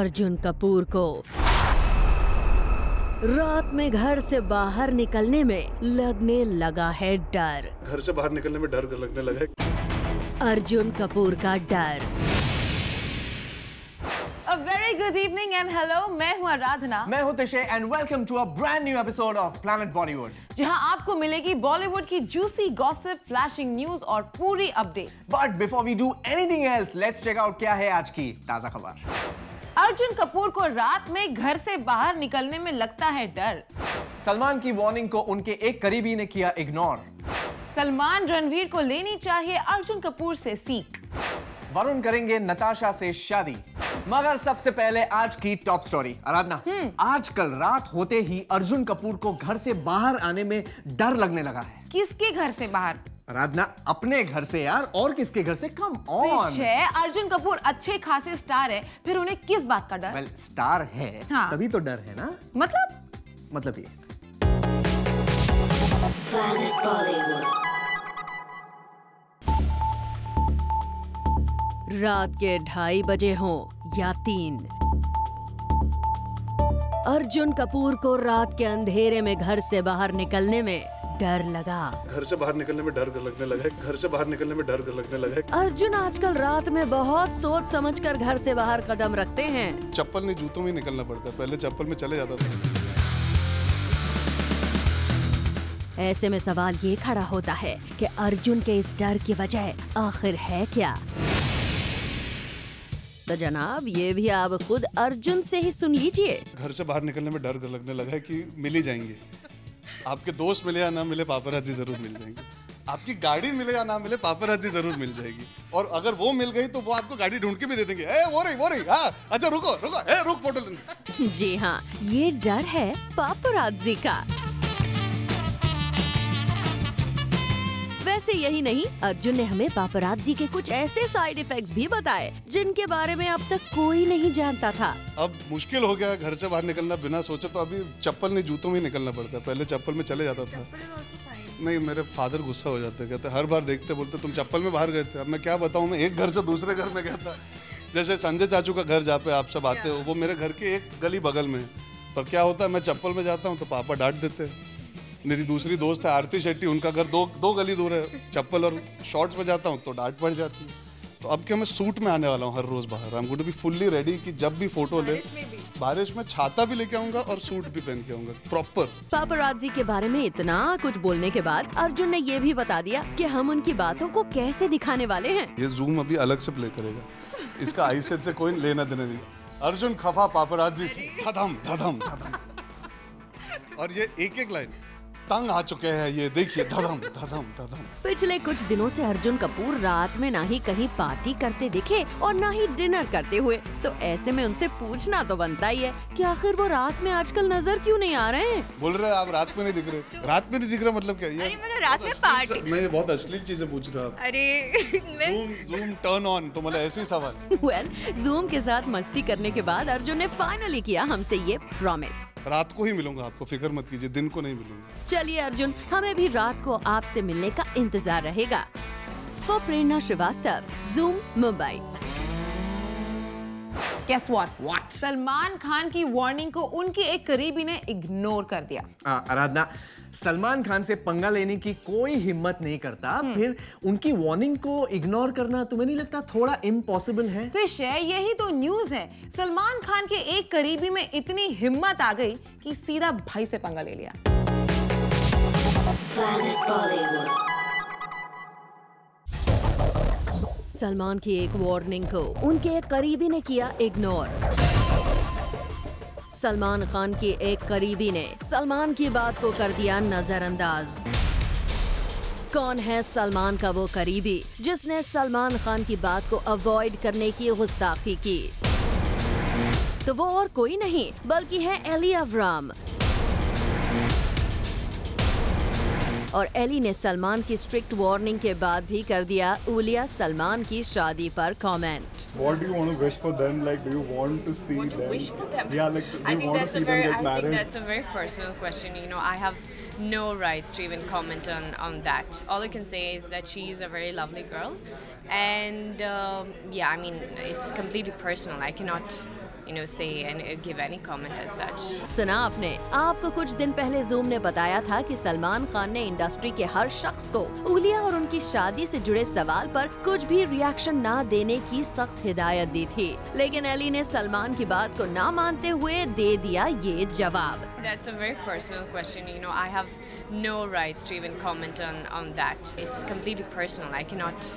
अर्जुन कपूर को रात में घर से बाहर निकलने में लगने लगा है डर। घर से बाहर निकलने में डर लगने लगा है। अर्जुन कपूर का डर। A very good evening and hello, मैं हूँ आराधना। मैं हूँ तिशे and welcome to a brand new episode of Planet Bollywood, जहाँ आपको मिलेगी बॉलीवुड की juicy gossip, flashing news और पूरी update. But before we do anything else, let's check out क्या है आज की ताजा खबर। अर्जुन कपूर को रात में घर से बाहर निकलने में लगता है डर। सलमान की वार्निंग को उनके एक करीबी ने किया इग्नोर। सलमान रणवीर को लेनी चाहिए अर्जुन कपूर से सीख। वरुण करेंगे नताशा से शादी। मगर सबसे पहले आज की टॉप स्टोरी। आराधना, आजकल रात होते ही अर्जुन कपूर को घर से बाहर आने में डर लगने लगा है। किसके घर से बाहर? आराधना, अपने घर से यार, और किसके घर से? Come on. अर्जुन कपूर अच्छे खासे स्टार है, फिर उन्हें किस बात का डर? वेल, स्टार है हाँ। तभी तो डर है ना। मतलब ये Planet Bollywood। रात के 2:30 बजे हों या 3, अर्जुन कपूर को रात के अंधेरे में घर से बाहर निकलने में डर लगा। घर से बाहर निकलने में डर लगने लगा है। घर से बाहर निकलने में डर लगने लगा है। अर्जुन आजकल रात में बहुत सोच समझकर घर से बाहर कदम रखते हैं। चप्पल नहीं, जूतों में निकलना पड़ता है। पहले चप्पल में चले जाता था। ऐसे में सवाल ये खड़ा होता है कि अर्जुन के इस डर की वजह आखिर है क्या? तो जनाब, ये भी आप खुद अर्जुन से ही सुन लीजिए। घर से बाहर निकलने में डर लगने लगा है कि मिल ही जाएंगे। आपके दोस्त मिले या ना मिले, पापराजी जरूर मिल जाएंगे। आपकी गाड़ी मिले या ना मिले, पापराजी जरूर मिल जाएगी। और अगर वो मिल गई तो वो आपको गाड़ी ढूंढ के भी दे देंगे। वो रही, हाँ, अच्छा रुको, रुक फोटो लेंगे। जी हाँ, ये डर है पापराजी का। वैसे यही नहीं, अर्जुन ने हमें पापराजी के कुछ ऐसे साइड इफेक्ट्स भी बताए जिनके बारे में अब तक कोई नहीं जानता था। अब मुश्किल हो गया घर से बाहर निकलना बिना सोचे, तो अभी चप्पल नहीं, जूतों में निकलना पड़ता है। पहले चप्पल में चले जाता था। नहीं, मेरे फादर गुस्सा हो जाते, कहते हर बार देखते बोलते तुम चप्पल में बाहर गए थे। अब मैं क्या बताऊँ, मैं एक घर से दूसरे घर में गया था। जैसे संजय चाचू का घर जहाँ पे आप सब आते हो, वो मेरे घर के एक गली बगल में। पर क्या होता है, मैं चप्पल में जाता हूँ तो पापा डांट देते हैं। मेरी दूसरी दोस्त है आरती शेट्टी, उनका घर दो गली दूर है। चप्पल और शॉर्ट्स में जाता हूँ तो डांट पड़ जाती है। तो अब क्या, मैं सूट में आने वाला हूँ हर रोज बाहर। I am going to be fully ready कि जब भी फोटो ले, बारिश में छाता भी लेके आऊंगा और सूट भी पहन के आऊंगा प्रॉपर। पापराजी के बारे में इतना कुछ बोलने के बाद अर्जुन ने ये भी बता दिया कि हम उनकी बातों को कैसे दिखाने वाले हैं। ये जूम अभी अलग से प्ले करेगा, इसका आईसेट से कोई लेना देना नहीं। अर्जुन खफा पापराजी से, धधम धधम धधम। और ये एक लाइन तंग आ चुके हैं, ये देखिए, धधम धधम धधम। पिछले कुछ दिनों से अर्जुन कपूर रात में ना ही कहीं पार्टी करते दिखे और ना ही डिनर करते हुए। तो ऐसे में उनसे पूछना तो बनता ही है कि आखिर वो रात में आजकल नजर क्यों नहीं आ रहे हैं। बोल रहे आप रात में नहीं दिख रहे। रात में नहीं दिख रहा मतलब क्या? ये रात में पार्टी। मैं बहुत अश्लील चीजें पूछ रहा हूँ। अरे जूम टर्न ऑन, तो मतलब ऐसे ही सवाल। वेल, जूम के साथ मस्ती करने के बाद अर्जुन ने फाइनली किया हमसे ये प्रॉमिस। रात को ही मिलूंगा आपको, फिक्र मत कीजिए, दिन को नहीं मिलूंगा। चलिए अर्जुन, हमें भी रात को आपसे मिलने का इंतजार रहेगा। For Prerna Shrivastava, Zoom Mumbai. Guess what? Salman Khan की वार्निंग को उनके एक करीबी ने इग्नोर कर दिया। आराधना, सलमान खान से पंगा लेने की कोई हिम्मत नहीं करता, फिर उनकी वार्निंग को इग्नोर करना तुम्हें नहीं लगता थोड़ा इम्पॉसिबल है? यही तो न्यूज है। सलमान खान के एक करीबी में इतनी हिम्मत आ गई कि सीधा भाई से पंगा ले लिया। सलमान की एक वार्निंग को उनके एक करीबी ने किया इग्नोर। सलमान खान की एक करीबी ने सलमान की बात को कर दिया नजरअंदाज। कौन है सलमान का वो करीबी जिसने सलमान खान की बात को अवॉइड करने की गुस्ताखी की? तो वो और कोई नहीं बल्कि है एली अवराम। और एली ने सलमान की स्ट्रिक्ट वार्निंग के बाद भी कर दिया उलिया सलमान की शादी पर comment. What do you want to wish for them? Like, do you want to see them? Wish for them? Yeah, like, do I you think want to see them get married? that's a very personal question. You know, I have no rights to even comment on that. All I can say is that she is a very lovely girl, and yeah, I mean, it's completely personal. I cannot, say and give any comment as such. सुना आपने, आपको कुछ दिन पहले zoom ने बताया था कि सलमान खान ने इंडस्ट्री के हर शख्स को उलिया और उनकी शादी से जुड़े सवाल पर कुछ भी रिएक्शन ना देने की सख्त हिदायत दी थी, लेकिन एली ने सलमान की बात को ना मानते हुए दे दिया ये जवाब। That's a very personal question. I have no rights to even comment on that. It's completely personal. I cannot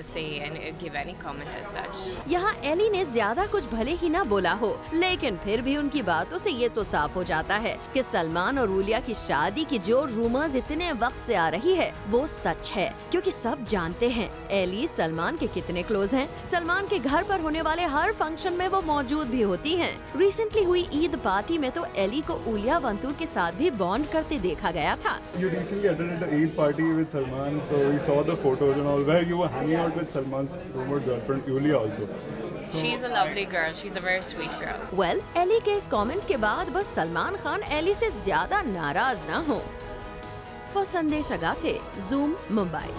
say and give any comment as such. यहाँ एली ने ज्यादा कुछ भले ही ना बोला हो, लेकिन फिर भी उनकी बातों से ये तो साफ हो जाता है कि सलमान और उलिया की शादी की जो रूमर्स इतने वक्त से आ रही है वो सच है, क्योंकि सब जानते हैं एली सलमान के कितने क्लोज हैं। सलमान के घर पर होने वाले हर फंक्शन में वो मौजूद भी होती हैं। रिसेंटली हुई ईद पार्टी में तो एली को उलिया वंतूर के साथ भी बॉन्ड करते देखा गया था। You recently attended the Eid party with Salman, so we saw the photos and all, where you were hanging out with Salman's rumored girlfriend Yulia also. She's a lovely girl. She's a very sweet girl. Well, Elli के इस comment के बाद बस Salman Khan Eli से ज्यादा नाराज ना हो। फॉर संदेश अगाथे, जूम मुंबई।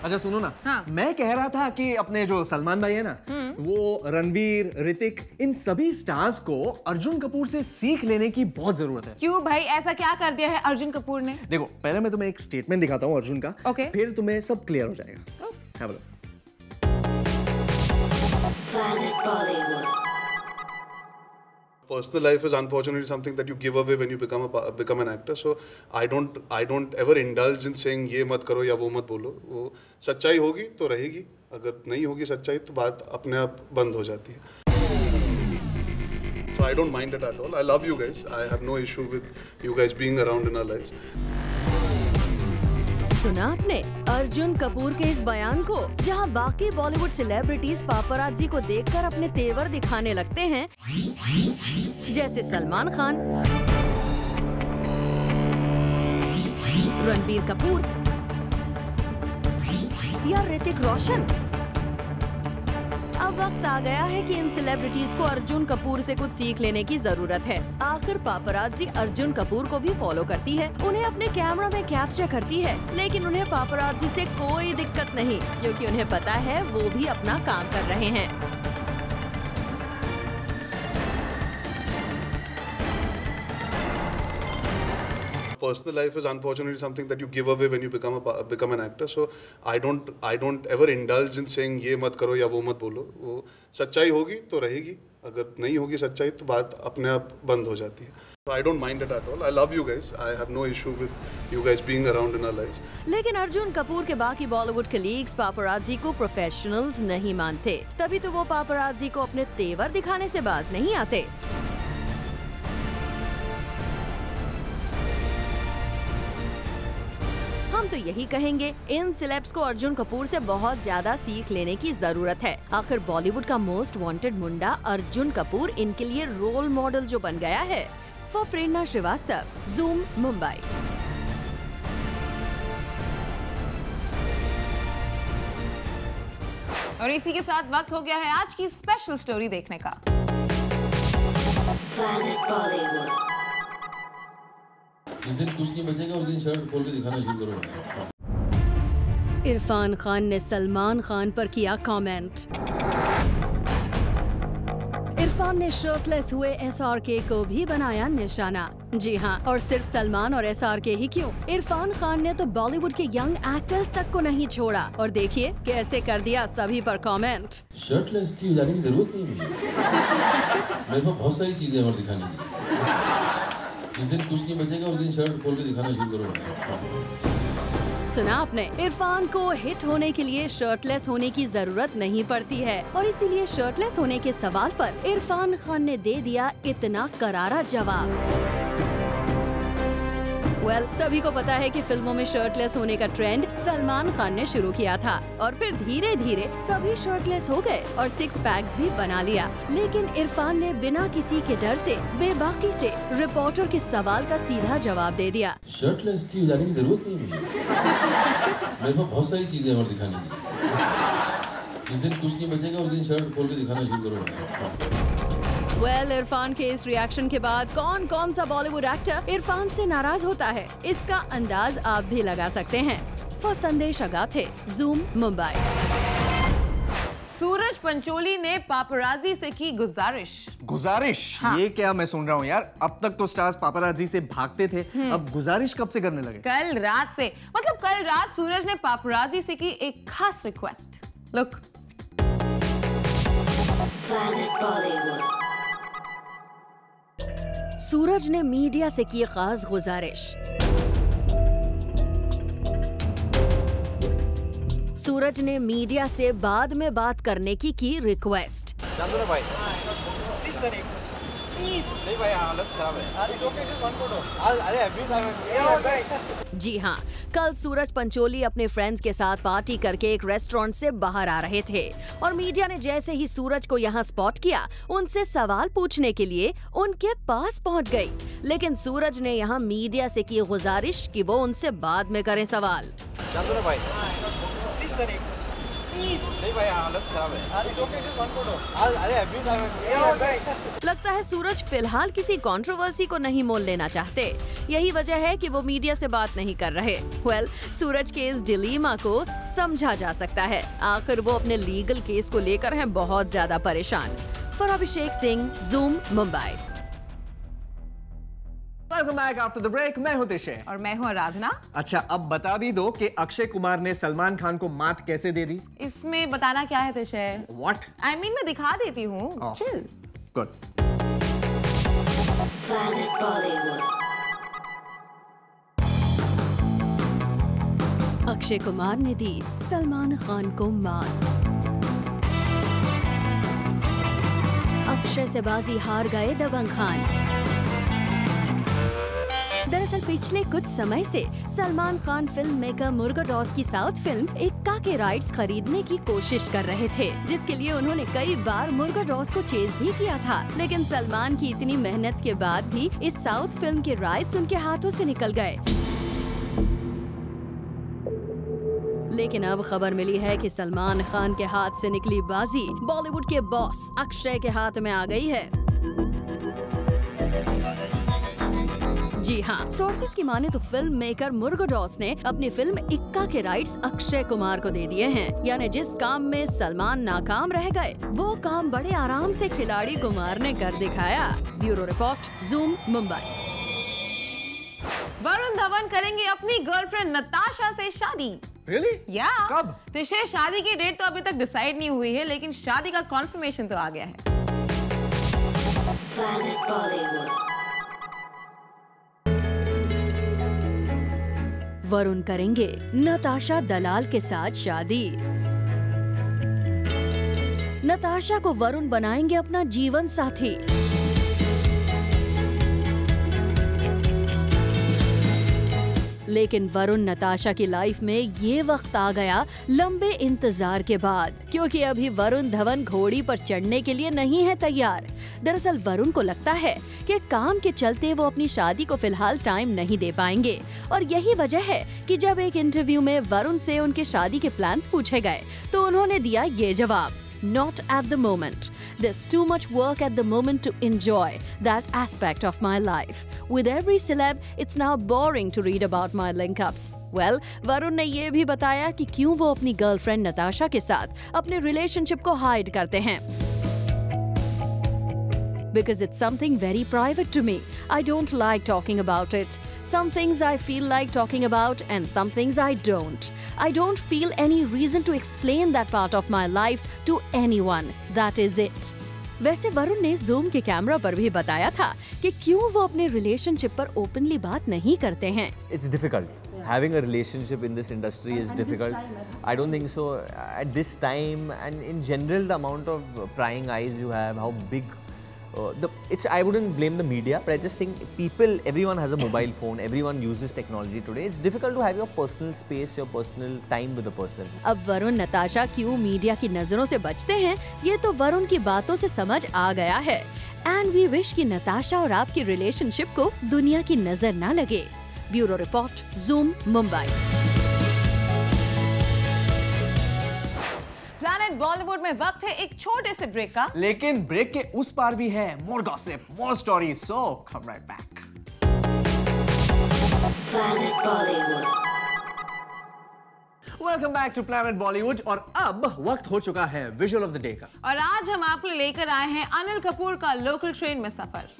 अच्छा सुनो ना, हाँ। मैं कह रहा था कि अपने जो सलमान भाई है ना, वो रणवीर, ऋतिक, इन सभी स्टार्स को अर्जुन कपूर से सीख लेने की बहुत जरूरत है। क्यों भाई, ऐसा क्या कर दिया है अर्जुन कपूर ने? देखो, पहले मैं तुम्हें एक स्टेटमेंट दिखाता हूँ अर्जुन का, Okay. फिर तुम्हें सब क्लियर हो जाएगा। Have a look. Personal life is unfortunately something that you give away when you become an actor. So I don't ever indulge in saying ये मत करो या वो मत बोलो। वो सच्चाई होगी तो रहेगी, अगर नहीं होगी सच्चाई तो बात अपने आप बंद हो जाती है। So I don't mind it at all. I love you guys. I have no issue with you guys being around in our lives. सुना आपने अर्जुन कपूर के इस बयान को, जहां बाकी बॉलीवुड सेलिब्रिटीज पापराजी को देखकर अपने तेवर दिखाने लगते हैं, जैसे सलमान खान, रणबीर कपूर या ऋतिक रोशन। अब वक्त आ गया है कि इन सेलिब्रिटीज को अर्जुन कपूर से कुछ सीख लेने की जरूरत है। आखिर पापराजी अर्जुन कपूर को भी फॉलो करती है, उन्हें अपने कैमरा में कैप्चर करती है, लेकिन उन्हें पापराजी से कोई दिक्कत नहीं, क्योंकि उन्हें पता है वो भी अपना काम कर रहे हैं। Personal life is unfortunately something that you give away when you become an actor. So I don't ever indulge in saying ये मत करो या वो मत बोलो। वो सच्चाई होगी तो रहेगी, अगर नहीं होगी सच्चाई तो बात अपने आप बंद हो जाती है। So I don't mind it at all. I love you guys. I have no issue with you guys being around in our lives. लेकिन अर्जुन कपूर के बाकी बॉलीवुड कलीग्स पापराजी को प्रोफेशनल्स नहीं मानते, तभी तो वो पापराजी को अपने तेवर दिखाने से बाज नहीं आते। हम तो यही कहेंगे, इन सेलेब्स को अर्जुन कपूर से बहुत ज्यादा सीख लेने की जरूरत है। आखिर बॉलीवुड का मोस्ट वांटेड मुंडा अर्जुन कपूर इनके लिए रोल मॉडल जो बन गया है। For Prerna Shrivastava, Zoom Mumbai. और इसी के साथ वक्त हो गया है आज की स्पेशल स्टोरी देखने का। जिस दिन कुछ नहीं बचेगा उस दिन शर्ट खोल के दिखाना शुरू करो। इरफान खान ने सलमान खान पर किया कमेंट। इरफान ने शर्टलेस हुए SRK को भी बनाया निशाना। जी हाँ, और सिर्फ सलमान और SRK ही क्यों, इरफान खान ने तो बॉलीवुड के यंग एक्टर्स तक को नहीं छोड़ा, और देखिए कैसे कर दिया सभी पर कमेंट। शर्टलेस की जाने की जरूरत नहीं मुझे, मेरे पास बहुत सारी चीजें और दिखाने की। जिस दिन कुछ नहीं बचेगा उस दिन शर्ट खोल के दिखाना शुरू करो। सुना आपने, इरफान को हिट होने के लिए शर्टलेस होने की जरूरत नहीं पड़ती है, और इसीलिए शर्टलेस होने के सवाल पर इरफान खान ने दे दिया इतना करारा जवाब। सभी को पता है कि फिल्मों में शर्टलेस होने का ट्रेंड सलमान खान ने शुरू किया था, और फिर धीरे धीरे सभी शर्टलेस हो गए और 6 पैक्स भी बना लिया। लेकिन इरफान ने बिना किसी के डर से बेबाकी से रिपोर्टर के सवाल का सीधा जवाब दे दिया। शर्टलेस की जाने की जरूरत नहीं मुझे, मेरे पास बहुत सारी चीजें और दिखाने की। जिस दिन कुछ नहीं बचेगा उस दिन शर्ट खोल के दिखाना शुरू करो। इरफान के इस रिएक्शन के बाद कौन कौन सा बॉलीवुड एक्टर इरफान से नाराज होता है, इसका अंदाज आप भी लगा सकते हैं। फॉर संदेश अगाथे, जूम मुंबई। सूरज पंचोली ने पापराजी से की गुजारिश। हाँ। ये क्या मैं सुन रहा हूँ यार, अब तक तो स्टार्स पापराजी से भागते थे, अब गुजारिश कब से करने लगे? कल रात से, मतलब कल रात सूरज ने पापराजी से की एक खास रिक्वेस्ट। लुक। सूरज ने मीडिया से की खास गुजारिश। सूरज ने मीडिया से बाद में बात करने की रिक्वेस्ट। भाई नहीं भाई, हालत खराब है। जी हाँ, कल सूरज पंचोली अपने फ्रेंड्स के साथ पार्टी करके एक रेस्टोरेंट से बाहर आ रहे थे और मीडिया ने जैसे ही सूरज को यहाँ स्पॉट किया, उनसे सवाल पूछने के लिए उनके पास पहुँच गई। लेकिन सूरज ने यहाँ मीडिया से की गुजारिश कि वो उनसे बाद में करें सवाल। भाई नहीं भाई, हालत खराब है। लगता है सूरज फिलहाल किसी कंट्रोवर्सी को नहीं मोल लेना चाहते। यही वजह है कि वो मीडिया से बात नहीं कर रहे। सूरज के इस डिलीमा को समझा जा सकता है। आखिर वो अपने लीगल केस को लेकर हैं बहुत ज्यादा परेशान। For Abhishek Singh, Zoom, Mumbai. Welcome back after the break. मैं हूं तिशे और मैं हूं आराधना। अच्छा, अब बता भी दो कि अक्षय कुमार ने सलमान खान को मात कैसे दे दी? इसमें बताना क्या है तिशे? What? I mean, मैं दिखा देती हूँ। चिल। Good. अक्षय कुमार ने दी सलमान खान को मात। अक्षय से बाजी हार गए दबंग खान। दरअसल पिछले कुछ समय से सलमान खान फिल्म मेकर मुर्गाडॉस की साउथ फिल्म इक्का के राइट्स खरीदने की कोशिश कर रहे थे, जिसके लिए उन्होंने कई बार मुर्गाडॉस को चेज भी किया था। लेकिन सलमान की इतनी मेहनत के बाद भी इस साउथ फिल्म के राइट्स उनके हाथों से निकल गए। लेकिन अब खबर मिली है कि सलमान खान के हाथ से निकली बाजी बॉलीवुड के बॉस अक्षय के हाथ में आ गई है। जी हाँ, सोर्सेज की माने तो फिल्म मेकर मुर्गाडॉस ने अपनी फिल्म इक्का के राइट्स अक्षय कुमार को दे दिए हैं। यानी जिस काम में सलमान नाकाम रह गए, वो काम बड़े आराम से खिलाड़ी कुमार ने कर दिखाया। Bureau report, zoom, Mumbai. Varun Dhawan करेंगे अपनी गर्लफ्रेंड नताशा से शादी। Really? या कब? तिशे, शादी की डेट तो अभी तक डिसाइड नहीं हुई है, लेकिन शादी का कॉन्फर्मेशन तो आ गया है। वरुण करेंगे नताशा दलाल के साथ शादी। नताशा को वरुण बनाएंगे अपना जीवन साथी। लेकिन वरुण नताशा की लाइफ में ये वक्त आ गया लंबे इंतजार के बाद, क्योंकि अभी वरुण धवन घोड़ी पर चढ़ने के लिए नहीं है तैयार। दरअसल वरुण को लगता है कि काम के चलते वो अपनी शादी को फिलहाल टाइम नहीं दे पाएंगे, और यही वजह है कि जब एक इंटरव्यू में वरुण से उनके शादी के प्लान्स पूछे गए तो उन्होंने दिया ये जवाब: Not at the moment. There's too much work at the moment to enjoy that aspect of my life. With every celeb, it's now boring to read about my link-ups. Well, Varun ने ये भी बताया कि क्यों वो अपनी गर्लफ्रेंड नताशा के साथ अपने रिलेशनशिप को हाइड करते हैं। Because it's something very private to me. I don't like talking about it. Some things I feel like talking about and some things I don't. I don't feel any reason to explain that part of my life to anyone. That is it. वैसे वरुण ने zoom के camera पर भी बताया था कि क्यों वो अपने रिलेशनशिप पर ओपनली बात नहीं करते हैं। It's difficult. Having a relationship in this industry is difficult. I don't think so at this time, and in general the amount of prying eyes you have, how big I wouldn't blame the media, but I just think everyone has a mobile phone, everyone uses technology today. It's difficult to have your personal space, your personal time with a person. अब वरुण नताशा क्यों media की नजरों से बचते हैं, ये तो वरुण की बातों से समझ आ गया है। And we wish कि नताशा और आपकी रिलेशनशिप को दुनिया की नजर ना लगे। Bureau report, zoom, Mumbai. Planet Bollywood में वक्त है एक छोटे से ब्रेक का, लेकिन ब्रेक के उस पार भी है more gossip, more story, so come right back. Welcome back to planet Bollywood. और अब वक्त हो चुका है विजुअल ऑफ द डे का। और आज हम आपको लेकर आए हैं अनिल कपूर का लोकल ट्रेन में सफर।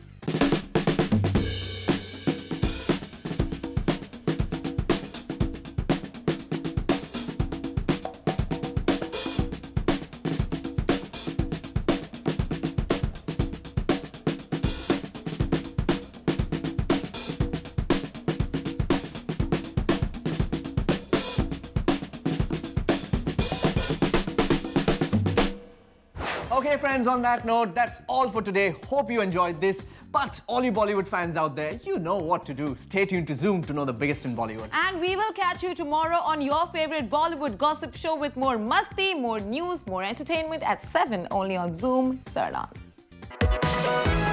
Okay friends, on that note, that's all for today. Hope you enjoyed this. But all you Bollywood fans out there, you know what to do. Stay tuned to Zoom to know the biggest in Bollywood. And we will catch you tomorrow on your favorite Bollywood gossip show with more masti, more news, more entertainment at 7 only on Zoom. Turn on.